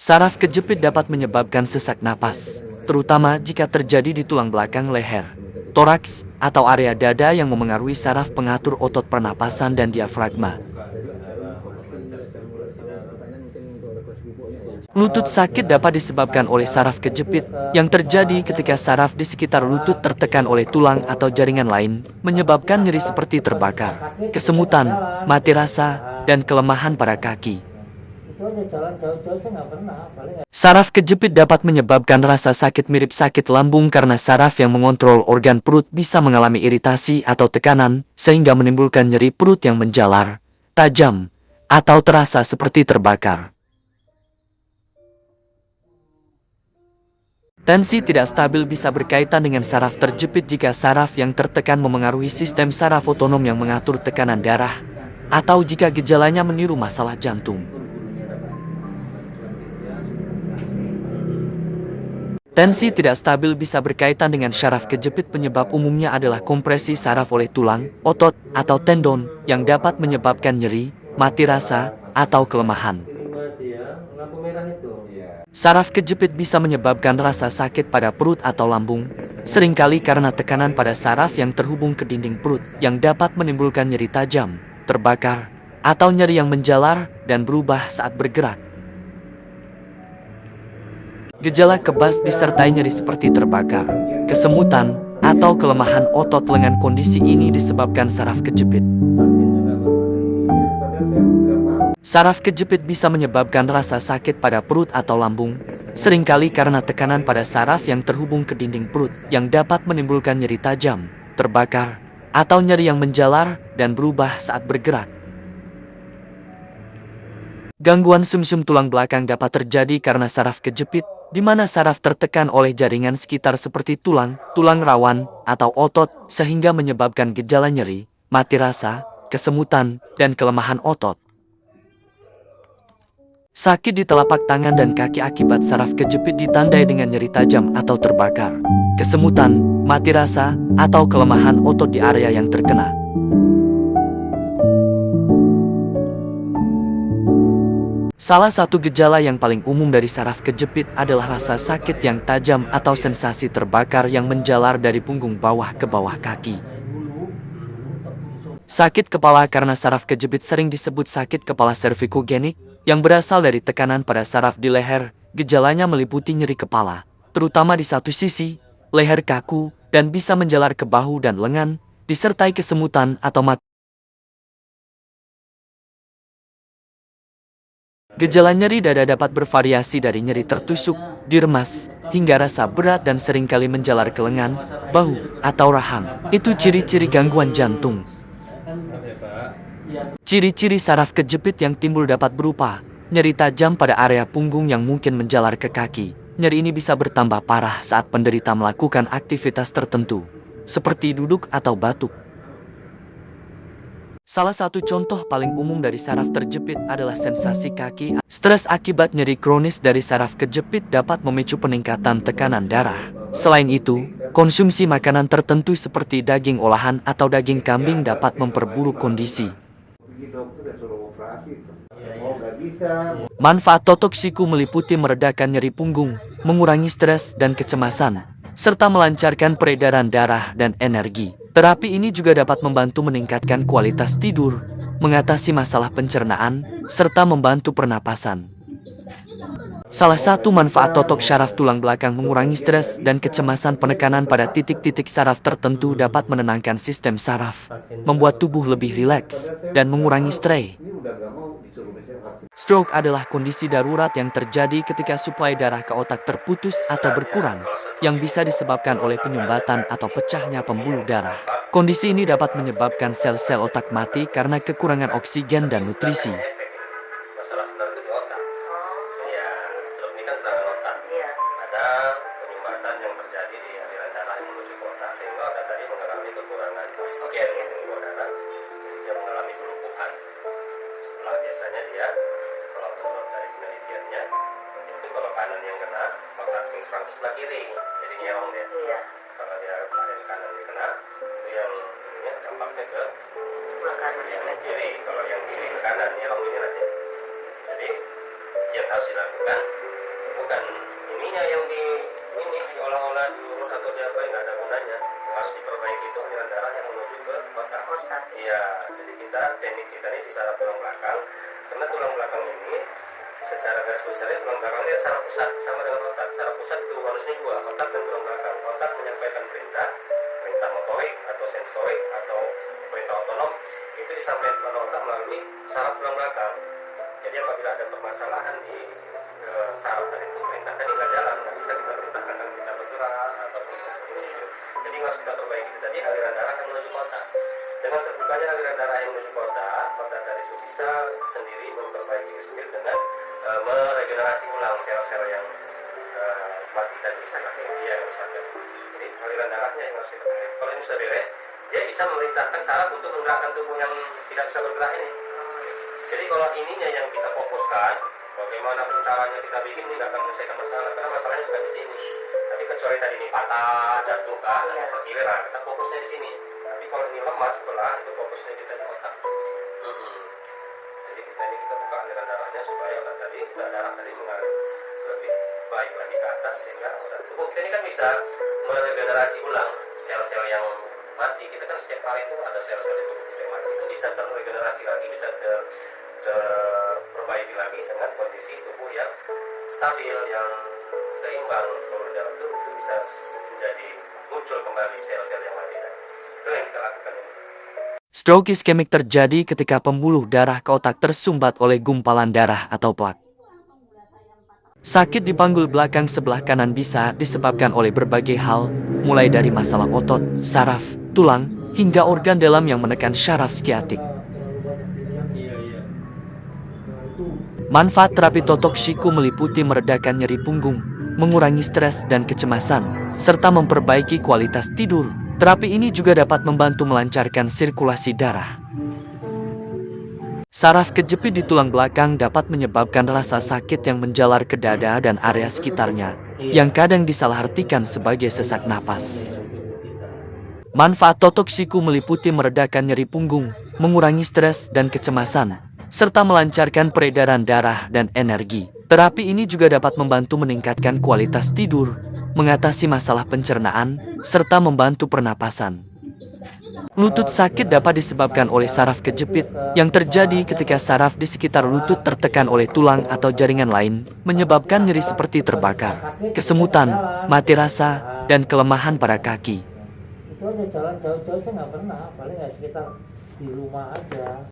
Saraf kejepit dapat menyebabkan sesak napas, terutama jika terjadi di tulang belakang leher, toraks, atau area dada yang memengaruhi saraf pengatur otot pernapasan dan diafragma. Lutut sakit dapat disebabkan oleh saraf kejepit, yang terjadi ketika saraf di sekitar lutut tertekan oleh tulang atau jaringan lain, menyebabkan nyeri seperti terbakar, kesemutan, mati rasa, dan kelemahan pada kaki. Saraf kejepit dapat menyebabkan rasa sakit mirip sakit lambung karena saraf yang mengontrol organ perut bisa mengalami iritasi atau tekanan, sehingga menimbulkan nyeri perut yang menjalar, tajam, atau terasa seperti terbakar. Tensi tidak stabil bisa berkaitan dengan saraf terjepit jika saraf yang tertekan memengaruhi sistem saraf otonom yang mengatur tekanan darah, atau jika gejalanya meniru masalah jantung. Tensi tidak stabil bisa berkaitan dengan saraf kejepit. Penyebab umumnya adalah kompresi saraf oleh tulang, otot, atau tendon, yang dapat menyebabkan nyeri, mati rasa, atau kelemahan. Saraf kejepit bisa menyebabkan rasa sakit pada perut atau lambung, seringkali karena tekanan pada saraf yang terhubung ke dinding perut, yang dapat menimbulkan nyeri tajam, terbakar, atau nyeri yang menjalar dan berubah saat bergerak. Gejala kebas disertai nyeri seperti terbakar, kesemutan, atau kelemahan otot lengan. Kondisi ini disebabkan saraf kejepit. Saraf kejepit bisa menyebabkan rasa sakit pada perut atau lambung, seringkali karena tekanan pada saraf yang terhubung ke dinding perut, yang dapat menimbulkan nyeri tajam, terbakar, atau nyeri yang menjalar dan berubah saat bergerak. Gangguan sumsum tulang belakang dapat terjadi karena saraf kejepit, di mana saraf tertekan oleh jaringan sekitar seperti tulang, tulang rawan, atau otot, sehingga menyebabkan gejala nyeri, mati rasa, kesemutan, dan kelemahan otot. Sakit di telapak tangan dan kaki akibat saraf kejepit ditandai dengan nyeri tajam atau terbakar, kesemutan, mati rasa, atau kelemahan otot di area yang terkena. Salah satu gejala yang paling umum dari saraf kejepit adalah rasa sakit yang tajam atau sensasi terbakar yang menjalar dari punggung bawah ke bawah kaki. Sakit kepala karena saraf kejepit sering disebut sakit kepala servikogenik, yang berasal dari tekanan pada saraf di leher. Gejalanya meliputi nyeri kepala, terutama di satu sisi, leher kaku, dan bisa menjalar ke bahu dan lengan, disertai kesemutan atau mati. Gejala nyeri dada dapat bervariasi dari nyeri tertusuk, diremas, hingga rasa berat dan seringkali menjalar ke lengan, bahu, atau rahang. Itu ciri-ciri gangguan jantung. Ciri-ciri saraf kejepit yang timbul dapat berupa nyeri tajam pada area punggung yang mungkin menjalar ke kaki. Nyeri ini bisa bertambah parah saat penderita melakukan aktivitas tertentu, seperti duduk atau batuk. Salah satu contoh paling umum dari saraf terjepit adalah sensasi kaki. Stres akibat nyeri kronis dari saraf kejepit dapat memicu peningkatan tekanan darah. Selain itu, konsumsi makanan tertentu seperti daging olahan atau daging kambing dapat memperburuk kondisi. Manfaat totoksiku meliputi meredakan nyeri punggung, mengurangi stres dan kecemasan, serta melancarkan peredaran darah dan energi. Terapi ini juga dapat membantu meningkatkan kualitas tidur, mengatasi masalah pencernaan, serta membantu pernapasan. Salah satu manfaat totok saraf tulang belakang mengurangi stres dan kecemasan. Penekanan pada titik-titik saraf tertentu dapat menenangkan sistem saraf, membuat tubuh lebih rileks, dan mengurangi stres. Stroke adalah kondisi darurat yang terjadi ketika suplai darah ke otak terputus atau berkurang, yang bisa disebabkan oleh penyumbatan atau pecahnya pembuluh darah. Kondisi ini dapat menyebabkan sel-sel otak mati karena kekurangan oksigen dan nutrisi. Biasanya dia, kalau menurut dari penelitiannya, itu kalau kanan yang kena, otak serang ke sebelah kiri, jadi nyerong dia. Iya. Kalau dia yang kanan yang kena, itu yang ininya dampaknya ke sebelah kanan. Yang kiri, kalau yang kiri ke kanan, nyerong ini nanti. Jadi, yang harus dilakukan bukan ininya yang ini diolah-olah, diurut atau diapain, nggak ada gunanya. Harus diperbaiki itu aliran darah yang menuju ke otak. Iya, jadi teknik kita ini di saraf tulang belakang, karena tulang belakang ini secara garis besarnya tulang belakang ini saraf pusat sama dengan otak. Saraf pusat itu harusnya dua, otak dan tulang belakang. Otak menyampaikan perintah motorik atau sensorik atau perintah otonom itu disampaikan oleh otak melalui saraf tulang belakang. Jadi apabila ada permasalahan di saraf tadi itu perintah tadi nggak jalan, nggak bisa kita perintahkan dan kita bergerak ataupun ini itu. Jadi harus kita perbaiki itu tadi aliran darah yang menuju ke otak. Dengan terbukanya aliran darah yang menuju ke otak tadi itu bisa sendiri memperbaiki diri sendiri dengan meregenerasi ulang sel-sel yang mati tadi istilahnya dia yang rusak. Jadi aliran darahnya yang harus kita perbaiki. Kalau ini sudah beres, dia bisa memerintahkan saraf untuk menggerakkan tubuh yang tidak bisa bergerak ini. Jadi kalau ininya yang kita fokuskan, bagaimanapun caranya kita bikin ini nggak akan menyelesaikan masalah, karena masalahnya bukan di sini. Tapi kecuali tadi ini patah, jatuh kan, terkilir, kita fokusnya di sini. Tapi kalau ini lemah sebelah, itu fokusnya kita di otak. Jadi kita buka aliran darahnya supaya otak tadi, darah tadi mengalir lebih baik lagi ke atas sehingga otak tubuh kita ini kan bisa meregenerasi ulang sel-sel yang mati. Kita kan setiap hari itu ada sel-sel di tubuh kita yang mati, itu bisa terregenerasi lagi, bisa terperbaiki lagi dengan kondisi tubuh yang stabil, yang seimbang seluruh dalam tubuh itu bisa menjadi muncul kembali sel-sel yang mati tadi. Itu yang kita lakukan ini. Stroke iskemik terjadi ketika pembuluh darah ke otak tersumbat oleh gumpalan darah atau plak. Sakit di panggul belakang sebelah kanan bisa disebabkan oleh berbagai hal, mulai dari masalah otot, saraf, tulang, hingga organ dalam yang menekan syaraf skiatik. Manfaat terapi totok shiku meliputi meredakan nyeri punggung, mengurangi stres dan kecemasan, serta memperbaiki kualitas tidur. Terapi ini juga dapat membantu melancarkan sirkulasi darah. Saraf kejepit di tulang belakang dapat menyebabkan rasa sakit yang menjalar ke dada dan area sekitarnya, yang kadang disalahartikan sebagai sesak napas. Manfaat totok shiku meliputi meredakan nyeri punggung, mengurangi stres dan kecemasan, serta melancarkan peredaran darah dan energi. Terapi ini juga dapat membantu meningkatkan kualitas tidur, mengatasi masalah pencernaan, serta membantu pernapasan. Lutut sakit dapat disebabkan oleh saraf kejepit, yang terjadi ketika saraf di sekitar lutut tertekan oleh tulang atau jaringan lain, menyebabkan nyeri seperti terbakar, kesemutan, mati rasa, dan kelemahan pada kaki. Itu aja jalan jauh-jauh saya nggak pernah, paling ya sekitar di rumah aja.